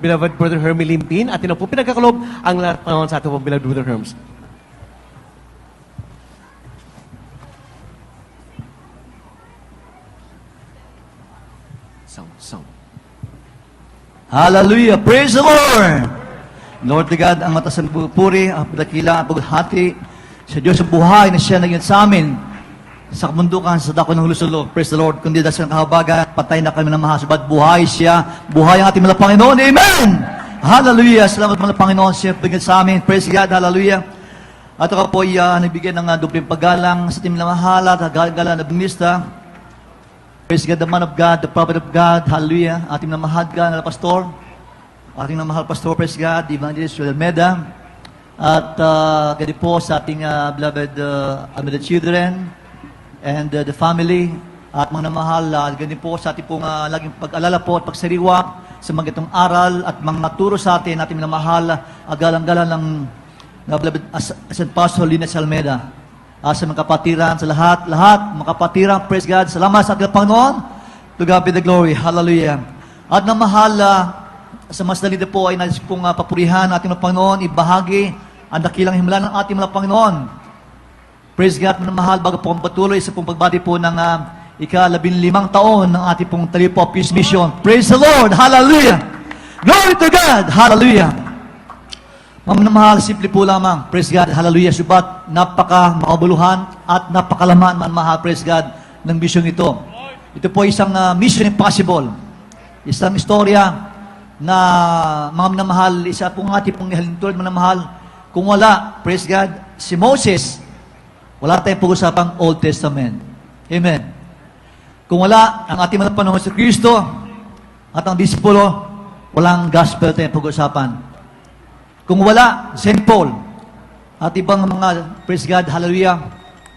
beloved Brother Hermie Limpin. At yun po pinagkakalob ang lahat sa ating pong beloved Brother Herms. Sound. Hallelujah! Praise the Lord! Lord to God, ang mataas ang puri, ang pagdakila, ang paghati sa Diyos ang buhay na siya naging sa amin sa kamundukan, sa dako ng hulusulo. Praise the Lord. Kundi dahil sa kahabagan, patay na kami ng mahasabat. Buhay siya. Buhay ang ating mga Panginoon. Amen! Hallelujah! Salamat mga Panginoon siya bigyan sa amin. Praise God. Hallelujah! At ako po ay nagbigyan ng dubling paggalang sa ating minamahal at galang na bumista. Praise God, the man of God, the prophet of God. Hallelujah! Ating minamahal na pastor. Ating minamahal pastor, praise God, Evangelist Joel Meda. At gadi po sa ating beloved Almeida children and the family. At mga namahal, gani po sa ating pong laging pag-alala po at pagsariwa sa mga itong aral at mga naturo sa atin, ating minamahal, galang-galang ng beloved St. Pastor Linus Almeida. Sa mga kapatiran, sa lahat, mga kapatiran, praise God, salamat sa ating Panginoon. To God be the glory, hallelujah. At namahal, sa mas dalida po ay nais kong papurihan ating mga Panginoon, ibahagi ang dakilang himala ng ating mga Panginoon. Praise God, mga mahal, bago po ang patuloy sa pong pagbati po ng ika-15 taon ng ating pong Talipo Peace Mission. Praise the Lord, hallelujah! Glory to God, hallelujah! Mga mahal, simple po lamang, praise God, hallelujah, subat napaka-makabuluhan at napakalaman, mga mahal, praise God, ng mission ito. Ito po isang mission impossible. Isang istorya na mga minamahal, isa pong ating pong halintulad minamahal, kung wala, praise God, si Moses, wala tayong pag-usapang Old Testament. Amen. Kung wala ang ating mga Panginoon sa Kristo at ang disipulo, walang gospel tayong pag-usapan. Kung wala, St. Paul at ibang mga, praise God, hallelujah,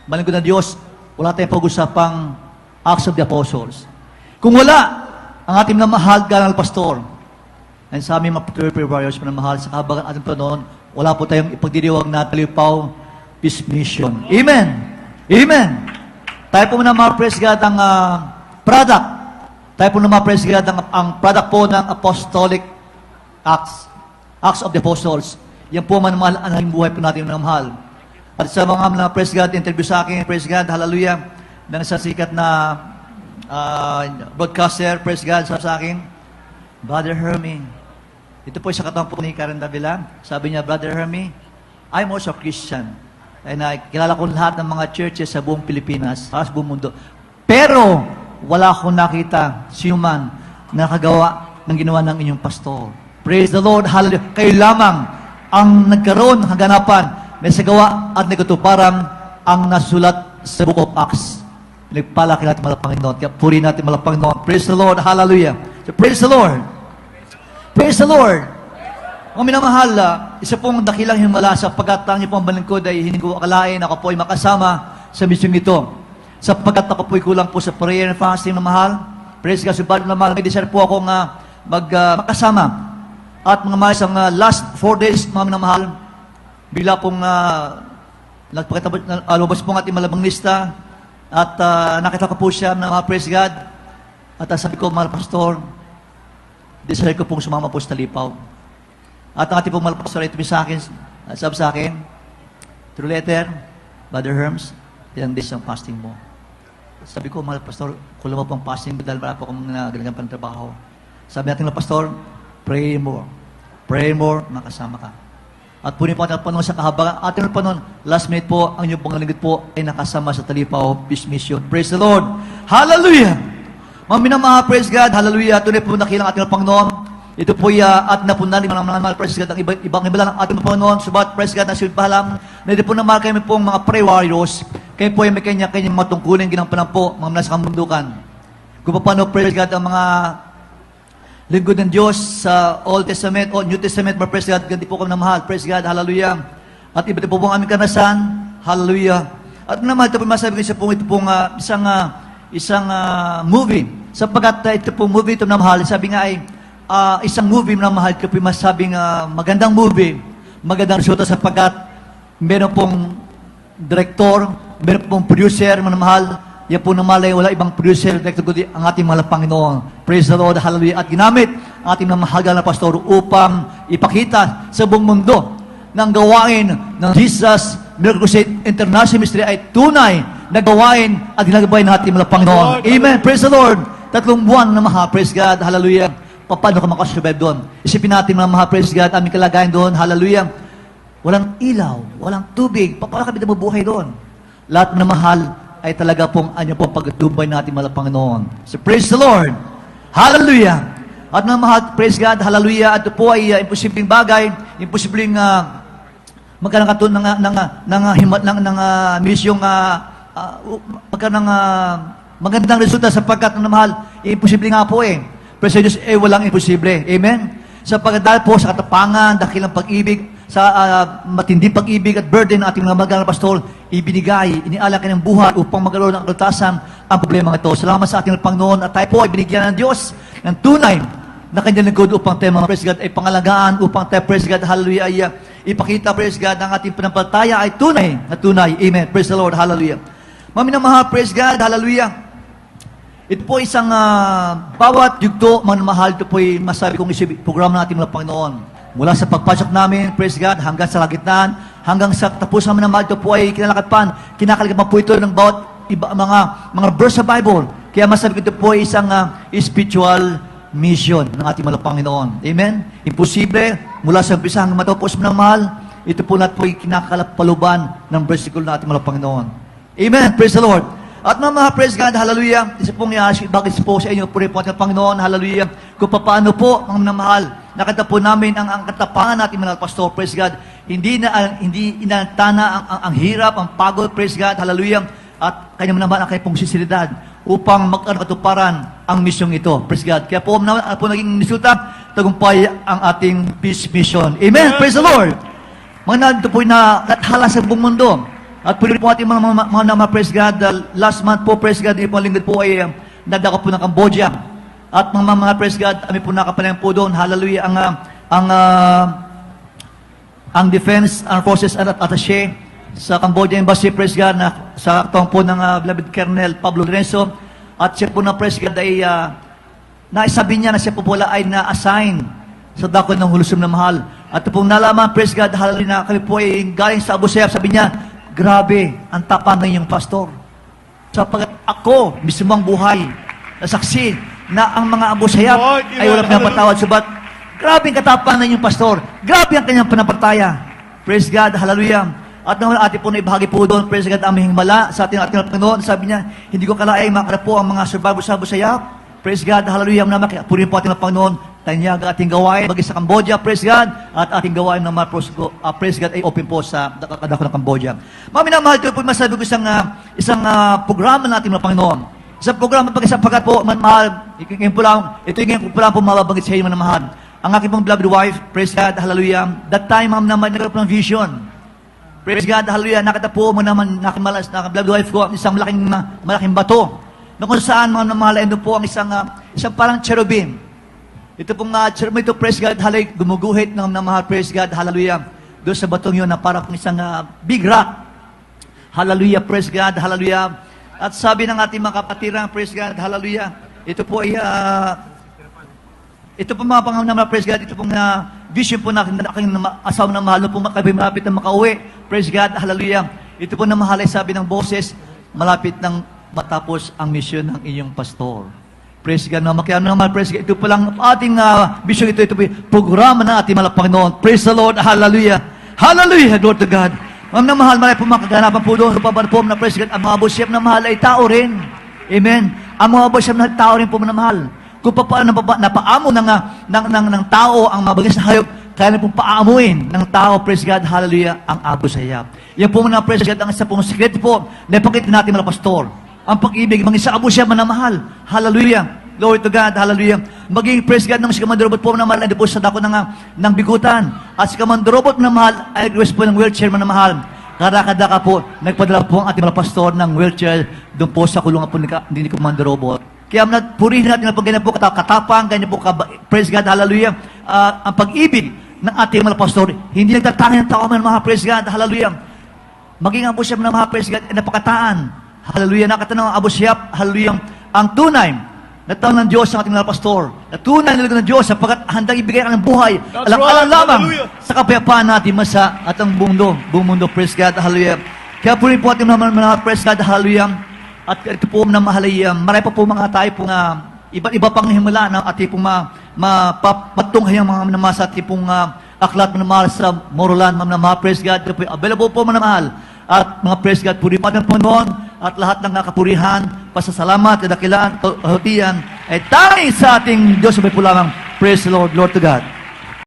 malingkod na Diyos, wala tayong pag-usapang Acts of the Apostles. Kung wala ang ating minamahal ganang pastor, and sa aming mga prayer warriors, manamahal sa kahabagan ating Panginoon, wala po tayong ipagdiriwag na Talipaw Peace Mission. Amen! Amen! Tayo po manamahal, praise God, ang product. Tayo po manamahal, praise God, ang product po ng Apostolic Acts. Acts of the Apostles. Yan po manamahal ang naging buhay po natin manamahal. At sa mga praise God, interview sa akin, praise God, hallelujah, ng isang sikat na broadcaster, praise God, sa akin, Brother Hermie, ito po sa katawang po ni Karen Davila. Sabi niya, Brother Hermie, I'm also Christian. And kilala ko lahat ng mga churches sa buong Pilipinas, sa buong mundo. Pero, wala akong nakita sino man nakagawa ng ginawa ng inyong pastor. Praise the Lord, hallelujah. Kayo lamang ang nagkaroon ng haganapan na sagawa at nagkatuparan ang nasulat sa Book of Acts. Nagpalaki natin mga Panginoon. Kaya puri natin mga Panginoon. Praise the Lord, hallelujah. So, praise the Lord. Praise the Lord. Mga minamahal, isa pong dakilang himala sapagkat ang inyong balingkod ay hindi ko akalain ako po ay makasama sa mission ito. Sapagkat ako po ay kulang po sa prayer and fasting na mahal. Praise God, subalit na mahal, may desire po akong makasama. At mga mahal, sa last 4 days, mga minamahal, bigla pong lumabas po ang ating malabang lista at nakita ko po siya na praise God. At sabi ko, mahal pastor, desire ko pong sumama po sa Talipaw. At ang ating pong mahal pastor, ito sa akin, sabi sa akin, through letter, Brother Herms, ilang days ang fasting mo. Sabi ko, mahal pastor, kulang mo pang fasting mo dahil marami po akong ganagan pang trabaho. Sabi natin na pastor, pray more, makasama ka. At po rin po natin sa kahabagan, ating panon, last minute po, ang inyong pangalingit po ay nakasama sa Talipaw Peace Mission. Praise the Lord! Hallelujah! Mga minamahal, praise God, hallelujah, tunay po nakilang ating Panginoon. Ito po at napunan ni mga mahal, praise God, ang ibang ibala ng ating Panginoon. Subat, praise God, na sipahalam, na ito po naman kami pong mga prayer warriors, kayo po ay may kanya-kanyang matungkulin, ginampanan po, mga nasa kamundukan. Kung paano, praise God, ang mga lingkod ng Diyos sa Old Testament o New Testament, praise God, ganti po kami na mahal, praise God, hallelujah. At iba po pong aming kanasan, hallelujah. At naman, ito po masabi ko ito pong isang movie. Sapagkat ito pong movie ito na mahal, sabi nga ay, isang movie na mahal ko po masabing magandang movie, magandang resulta sapagkat meron pong director, meron pong producer, mga mahal, yan po namalay, wala ibang producer, director kundi ang ating mahal Panginoon. Praise the Lord, hallelujah. At ginamit ating namahagal na pastor upang ipakita sa buong mundo ng gawain ng Jesus Miracle Crusade International Ministry ay tunay na gawain at ginagabay natin mga Panginoon. Amen. Praise the Lord. 3 buwan na maha. Praise God. Hallelujah. Paano ka makasurvive doon? Isipin natin mga maha. Praise God. Aming kalagayan doon. Hallelujah. Walang ilaw, walang tubig. Paano kami mabuhay doon? Lahat na mahal ay talaga pong pong pagtubay natin mga Panginoon. So praise the Lord. Hallelujah. At mga mahal, praise God. Hallelujah. At ito po ay imposibleng bagay, imposibleng magkaroon ka ng misyong magkaroon ng magandang resulta sapagkat ng mahal, imposible nga po eh. Pero sa Diyos, walang imposible. Amen? Sapagkat dahil po sa katapangan, dakilang pag-ibig, sa matinding pag-ibig at burden ng ating mga magalang pastor, ibinigay, inialak ng buhay upang magkaroon ng kalutasan ang problema ito. Salamat sa ating Panginoon at tayo po ay binigyan ng Diyos ng tunay na kanyang lingkod upang tayo mga praise God ay pangalagaan, upang tayo praise God, hallelujah, ay ipakita praise God ang ating panampalataya ay tunay na tunay. Amen. Praise the Lord. Hallelujah. Mami na mahal, praise God. Hallelujah. Ito po isang bawat yugto, mga mahal, ito po ay masabi kong programa natin mga Panginoon. Mula sa pagpasok namin, praise God, hanggang sa lagitnaan, hanggang sa tapusan namin ng mahal, ito po ay kinakalagapan po ito ng bawat iba, mga verse sa Bible. Kaya masabi ko ito po ay isang spiritual mission ng ating mga Panginoon. Amen? Imposible, mula sa umpisa hanggang matapos ng mahal, ito po natin po ay kinakalapaluban ng versicle ng ating mga Panginoon. Amen? Praise the Lord. At mga praise God, hallelujah. Isa pong bakit po sa inyo, puri po ating Panginoon, hallelujah. Kung paano po, mga mahal, nakita po namin ang katapangan natin mga pastor, praise God. Hindi inantana ang hirap, ang pagod, praise God, hallelujah. At kanya naman ang kanyang pong sinseridad upang magkatuparan ang misyong ito, praise God. Kaya po naging resulta, tagumpay ang ating peace mission. Amen, praise the Lord. Mga nandito po na nathala sa buong mundo. At pwede po ating mga praise God, last month po, praise God, po lingkod po ay nadako po ng Cambodia. At mga praise God, kami po nakapalayan po doon, hallelujah, ang Defense Armed Forces Attaché sa Cambodia Embassy, praise God, na sa taong po ng beloved Colonel Pablo Lorenzo. At siya po na praise God ay naisabi niya na siya po pala ay na-assign sa dako ng hulusum na mahal. At pong nalaman, praise God, hallelujah, na kami po ay galing sa Abu Sayyaf, sabi niya, grabe, ang tapang ng iyong pastor. Sapagat ako, mismo ang buhay, nasaksi na ang mga Abu Sayyaf ay walang pinapatawad. Subat, grabe ang katapang ng iyong pastor. Grabe ang kanyang panampalataya. Praise God, hallelujah. At naman atin po na ibahagi po doon, praise God, aming himala sa ating Panginoon. Sabi niya, hindi ko kalaing makara po ang mga survivors sa Abu Sayyaf. Praise God, hallelujah. Purihin po ating Panginoon. Tanyag ating gawain, bagi sa Cambodia, praise God, at ating gawain ng praise God ay open po sa kadako ng Cambodia. Mami na mahal, ito po masabi ko isang programa natin ng Panginoon. Isang programa pagkat po, mahal, ito yung po mababanggit sa inyo na mahal. Ang aking pong beloved wife, praise God, hallelujah, that time, ma'am naman, nagkaroon ng vision. Praise God, hallelujah, nakita po mo naman, beloved wife ko, isang malaking bato, na kung saan, ma'am na mahal, ito po ang isang parang cherubim. Ito pong ito, praise God, hallelujah, gumuguhit ng mahal, praise God, hallelujah, doon sa batong yun na parang isang big rock. Hallelujah, praise God, hallelujah. At sabi ng ating mga kapatiran, praise God, hallelujah, ito po ay, ito po mga pangamang praise God, ito pong vision po na aking asawa na mahal, po malapit na makauwi, praise God, hallelujah. Ito po na mahal ay sabi ng boses, malapit nang matapos ang mission ng inyong pastor. Praise God naman. Kaya naman, praise God. Ito pa lang ating vision ito po programa ng ating mga Panginoon. Praise the Lord. Hallelujah. Hallelujah. Glory to God. Ang mahal, marami po makaganapan po doon. Rupaban po na praise God. Ang mga Abu Sayyaf na mahal ay tao rin. Amen. Ang mga Abu Sayyaf na tao rin po na mahal. Kung paano napaamo ng tao ang mabagis na hayop, kaya na pong paamuin ng tao, praise God, hallelujah, ang Abu Sayyaf. Yan po muna, praise God, ang isa pong secret po na ipakita natin mga pastor. Ang pag-ibig, mga isa Abu Sayyaf na mahal. Hallelujah. Glory to God. Hallelujah. Maging praise God ng si Commander Robot po na mahal ay po sa dako ng bigutan. At si Commander Robot na mahal ay request po ng wheelchair na mahal. Kadaka po, nagpadala po ang ating mga pastor ng wheelchair doon po sa kulungan po ni Commander Robot. Kaya purihin natin ang ganyan po katapang, ganyan po praise God, hallelujah. Ang pag-ibig ng ating mga pastor, hindi nagtatangin ng tao mga praise God, hallelujah. Maging Abu Sayyaf na mga praise God, napakataan. Hallelujah. Nakatanong ang Abu Sayyaf, hallelujah. Ang tunay Natawag ng Diyos ang ating mga pastor. Natunan nila ng Diyos sapagkat handang ibigay ang buhay. That's Alang-alang right. lamang Hallelujah. sa kapayapaan natin masa at ang buong mundo. Praise God. Hallelujah. Kaya po rin po ating mga praise God. Hallelujah. At ito po na mahalay, marami pa po mga tayo pong iba't iba pang himala na ating pong mapatunghayang mga namasa ating pong aklat manamahal sa Morolan, mga praise God. Ito po available po manamahal. At mga praise God, puri pa ng Panginoon at lahat ng kakapurihan, pasasalamat, kadakilaan, kahutian, ay tanging sa ating Diyos may pulamang. Praise the Lord, Lord to God.